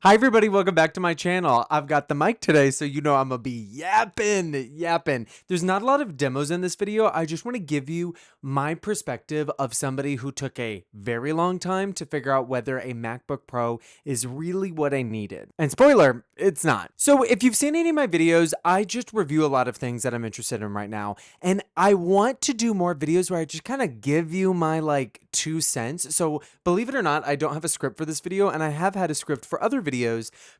Hi everybody, welcome back to my channel. I've got the mic today, so you know I'm gonna be yapping. There's not a lot of demos in this video. I just want to give you my perspective of somebody who took a very long time to figure out whether a MacBook Pro is really what I needed. And spoiler, it's not. So if you've seen any of my videos, I just review a lot of things that I'm interested in right now. And I want to do more videos where I just kind of give you my 2 cents. So believe it or not, I don't have a script for this video, and I have had a script for other videos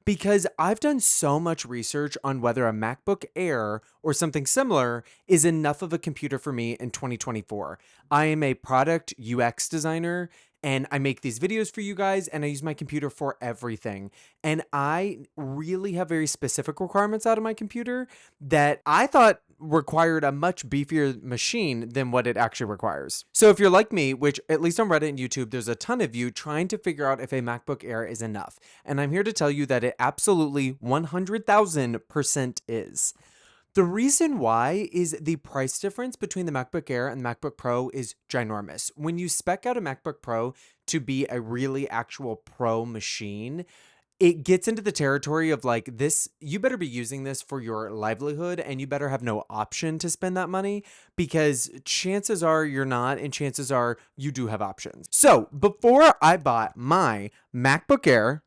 because I've done so much research on whether a MacBook Air or something similar is enough of a computer for me in 2024. I am a product UX designer, and I make these videos for you guys, and I use my computer for everything. And I really have very specific requirements out of my computer that I thought required a much beefier machine than what it actually requires. So if you're like me, which at least on Reddit and YouTube, there's a ton of you trying to figure out if a MacBook Air is enough. And I'm here to tell you that it absolutely 100,000% is. The reason why is the price difference between the MacBook Air and the MacBook Pro is ginormous. When you spec out a MacBook Pro to be a really actual pro machine, it gets into the territory of this, you better be using this for your livelihood and you better have no option to spend that money, because chances are you're not, and chances are you do have options. So before I bought my MacBook Air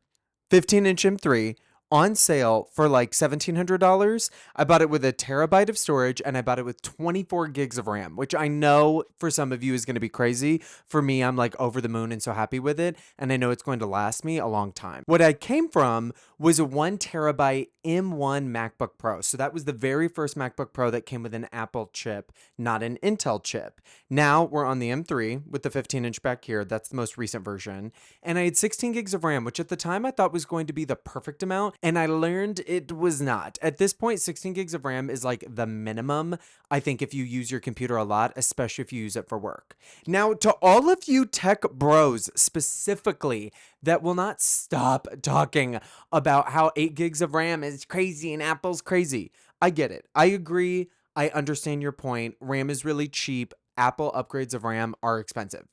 15-inch M3 on sale for $1,700. I bought it with a terabyte of storage, and I bought it with 24 gigs of RAM, which I know for some of you is going to be crazy. For me, I'm over the moon and so happy with it, and I know it's going to last me a long time. What I came from was a 1 terabyte M1 MacBook Pro. So that was the very first MacBook Pro that came with an Apple chip, not an Intel chip. Now we're on the M3 with the 15-inch back here. That's the most recent version. And I had 16 gigs of RAM, which at the time I thought was going to be the perfect amount, and I learned it was not. At this point, 16 gigs of RAM is the minimum, I think, if you use your computer a lot, especially if you use it for work. Now, to all of you tech bros specifically that will not stop talking about how 8 gigs of RAM is crazy and Apple's crazy, I get it. I agree. I understand your point. RAM is really cheap. Apple upgrades of RAM are expensive.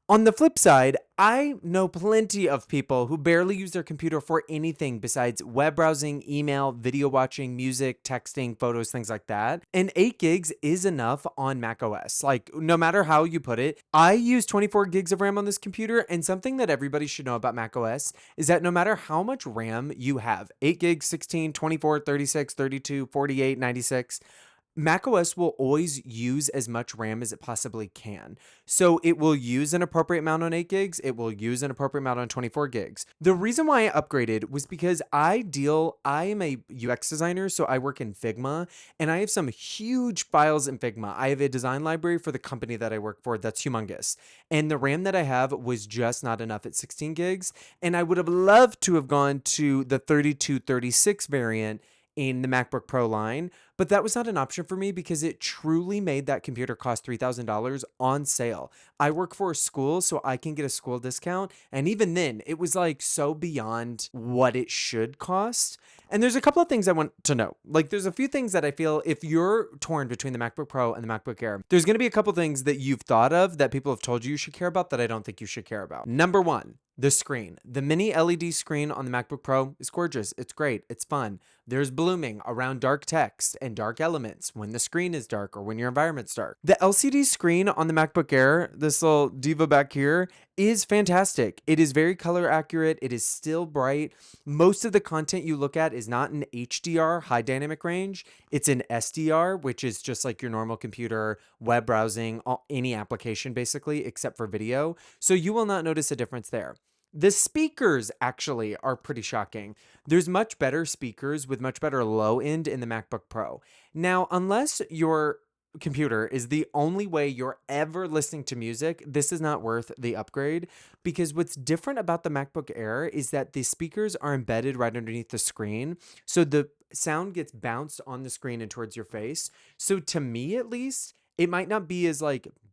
On the flip side, I know plenty of people who barely use their computer for anything besides web browsing, email, video watching, music, texting, photos, things like that. And 8 gigs is enough on macOS. No matter how you put it, I use 24 gigs of RAM on this computer, and something that everybody should know about macOS is that no matter how much RAM you have, 8 gigs, 16, 24, 36, 32, 48, 96, macOS will always use as much RAM as it possibly can. So it will use an appropriate amount on 8 gigs. It will use an appropriate amount on 24 gigs. The reason why I upgraded was because I am a UX designer, so I work in Figma, and I have some huge files in Figma. I have a design library for the company that I work for that's humongous. And the RAM that I have was just not enough at 16 gigs. And I would have loved to have gone to the 3236 variant in the MacBook Pro line, but that was not an option for me because it truly made that computer cost $3,000 on sale. I work for a school, so I can get a school discount, and even then, it was so beyond what it should cost. And there's a couple of things I want to know. There's a few things that I feel if you're torn between the MacBook Pro and the MacBook Air, there's going to be a couple things that you've thought of that people have told you should care about that I don't think you should care about. Number one, the screen. The mini LED screen on the MacBook Pro is gorgeous. It's great. It's fun. There's blooming around dark text and dark elements when the screen is dark or when your environment's dark. The LCD screen on the MacBook Air, this little diva back here, is fantastic. It is very color accurate. It is still bright. Most of the content you look at is not in HDR, high dynamic range. It's in SDR, which is just like your normal computer, web browsing, any application basically, except for video. So you will not notice a difference there. The speakers actually are pretty shocking. There's much better speakers with much better low end in the MacBook Pro. Now, unless your computer is the only way you're ever listening to music, this is not worth the upgrade, because what's different about the MacBook Air is that the speakers are embedded right underneath the screen. So the sound gets bounced on the screen and towards your face. So to me, at least, it might not be as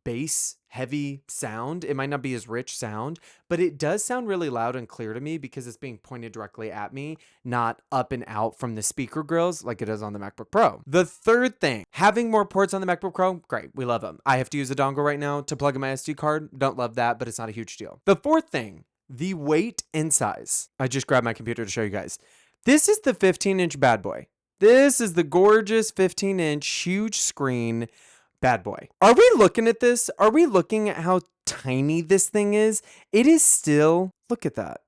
bass heavy sound. It might not be as rich sound, but it does sound really loud and clear to me because it's being pointed directly at me, not up and out from the speaker grills like it is on the MacBook Pro. The third thing, having more ports on the MacBook Pro, great. We love them. I have to use a dongle right now to plug in my SD card. Don't love that, but it's not a huge deal. The fourth thing, the weight and size. I just grabbed my computer to show you guys. This is the 15-inch bad boy. This is the gorgeous 15-inch huge screen bad boy. Are we looking at this? Are we looking at how tiny this thing is? It is still, look at that.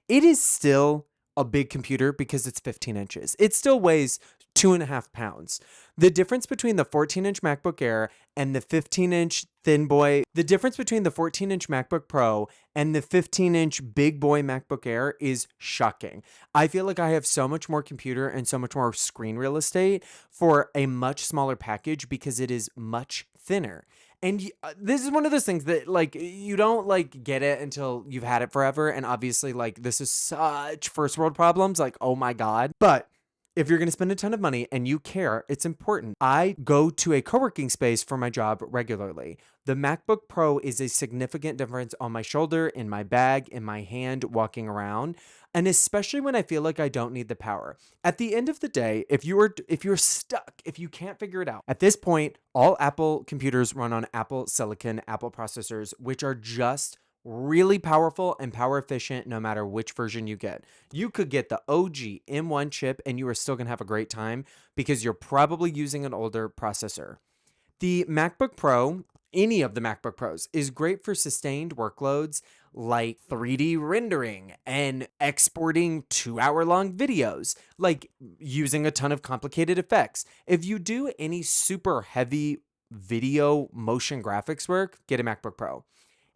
It is still a big computer because it's 15 inches. It still weighs 2.5 pounds. The difference between the 14-inch MacBook Air and the 15-inch thin boy, the difference between the 14-inch MacBook Pro and the 15-inch big boy MacBook Air is shocking. I feel like I have so much more computer and so much more screen real estate for a much smaller package because it is much thinner. And this is one of those things that like you don't like get it until you've had it forever. And obviously like this is such first world problems, like, oh my God. But if you're going to spend a ton of money and you care, it's important. I go to a co-working space for my job regularly. The MacBook Pro is a significant difference on my shoulder, in my bag, in my hand, walking around. And especially when I feel like I don't need the power. At the end of the day, if you're stuck, if you can't figure it out, at this point, all Apple computers run on Apple Silicon, Apple processors, which are just really powerful and power efficient no matter which version you get. You could get the OG M1 chip and you are still going to have a great time because you're probably using an older processor. The MacBook Pro, any of the MacBook Pros, is great for sustained workloads like 3D rendering and exporting 2-hour-long videos, like using a ton of complicated effects. If you do any super heavy video motion graphics work, get a MacBook Pro.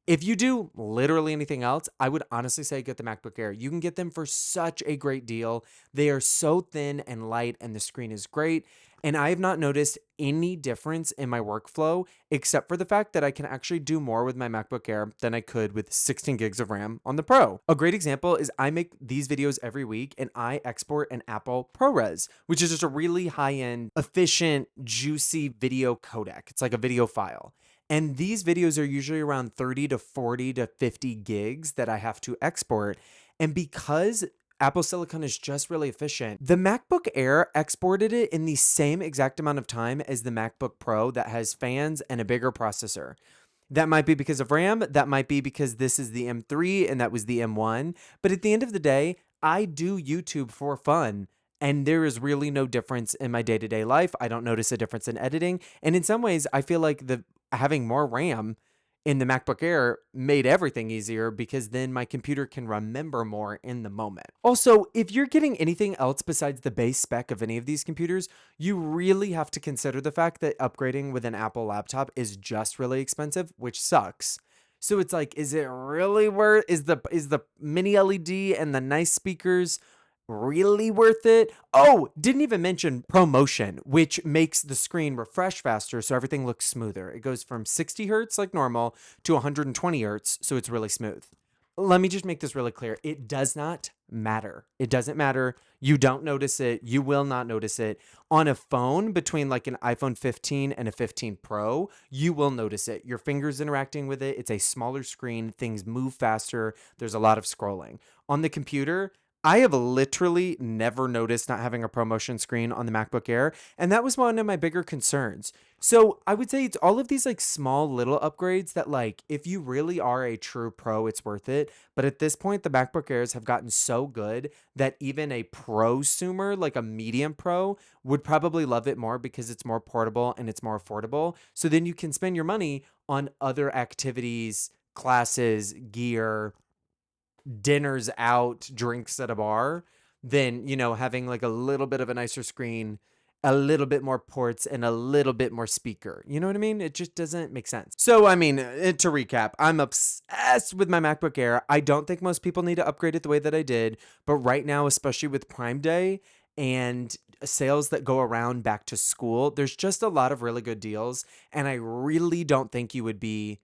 If you do literally anything else, I would honestly say get the MacBook Air. You can get them for such a great deal. They are so thin and light, and the screen is great. And I have not noticed any difference in my workflow, except for the fact that I can actually do more with my MacBook Air than I could with 16 gigs of RAM on the Pro. A great example is I make these videos every week, and I export an Apple ProRes, which is just a really high-end, efficient, juicy video codec. It's like a video file. And these videos are usually around 30 to 40 to 50 gigs that I have to export. And because Apple Silicon is just really efficient, the MacBook Air exported it in the same exact amount of time as the MacBook Pro that has fans and a bigger processor. That might be because of RAM. That might be because this is the M3 and that was the M1. But at the end of the day, I do YouTube for fun. And there is really no difference in my day-to-day life. I don't notice a difference in editing. And in some ways, I feel like having more RAM in the MacBook Air made everything easier because then my computer can remember more in the moment. Also, if you're getting anything else besides the base spec of any of these computers, you really have to consider the fact that upgrading with an Apple laptop is just really expensive, which sucks. So it's like, is it really worth, is the mini LED and the nice speakers really worth it? Oh, didn't even mention ProMotion, which makes the screen refresh faster so everything looks smoother. It goes from 60 hertz like normal to 120 hertz, so it's really smooth. Let me just make this really clear. It does not matter. It doesn't matter. You don't notice it. You will not notice it. On a phone between like an iPhone 15 and a 15 Pro, you will notice it. Your fingers interacting with it. It's a smaller screen. Things move faster. There's a lot of scrolling. On the computer, I have literally never noticed not having a ProMotion screen on the MacBook Air, and that was one of my bigger concerns. So I would say it's all of these like small little upgrades that like, if you really are a true pro, it's worth it. But at this point, the MacBook Airs have gotten so good that even a prosumer, like a medium pro, would probably love it more because it's more portable and it's more affordable. So then you can spend your money on other activities, classes, gear, dinners out, drinks at a bar, than, having like a little bit of a nicer screen, a little bit more ports, and a little bit more speaker. You know what I mean? It just doesn't make sense. So, I mean, to recap, I'm obsessed with my MacBook Air. I don't think most people need to upgrade it the way that I did, but right now, especially with Prime Day and sales that go around back to school, there's just a lot of really good deals, and I really don't think you would be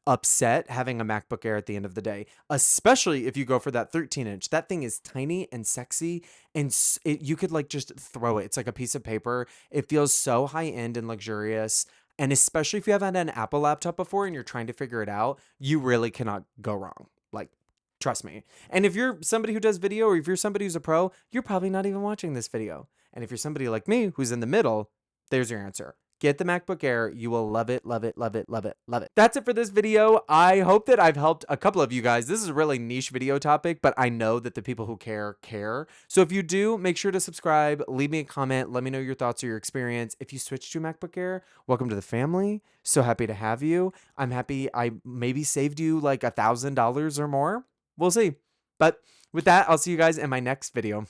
upset having a MacBook Air at the end of the day, especially if you go for that 13-inch. That thing is tiny and sexy, and you could like just throw it. It's like a piece of paper. It feels so high-end and luxurious. And especially if you haven't had an Apple laptop before and you're trying to figure it out, you really cannot go wrong. Like, trust me. And if you're somebody who does video, or if you're somebody who's a pro, you're probably not even watching this video. And if you're somebody like me who's in the middle, there's your answer. Get the MacBook Air. You will love it, love it, love it, love it, love it. That's it for this video. I hope that I've helped a couple of you guys. This is a really niche video topic, but I know that the people who care. So if you do, make sure to subscribe, leave me a comment, let me know your thoughts or your experience. If you switch to a MacBook Air, welcome to the family. So happy to have you. I'm happy I maybe saved you like $1,000 or more. We'll see. But with that, I'll see you guys in my next video.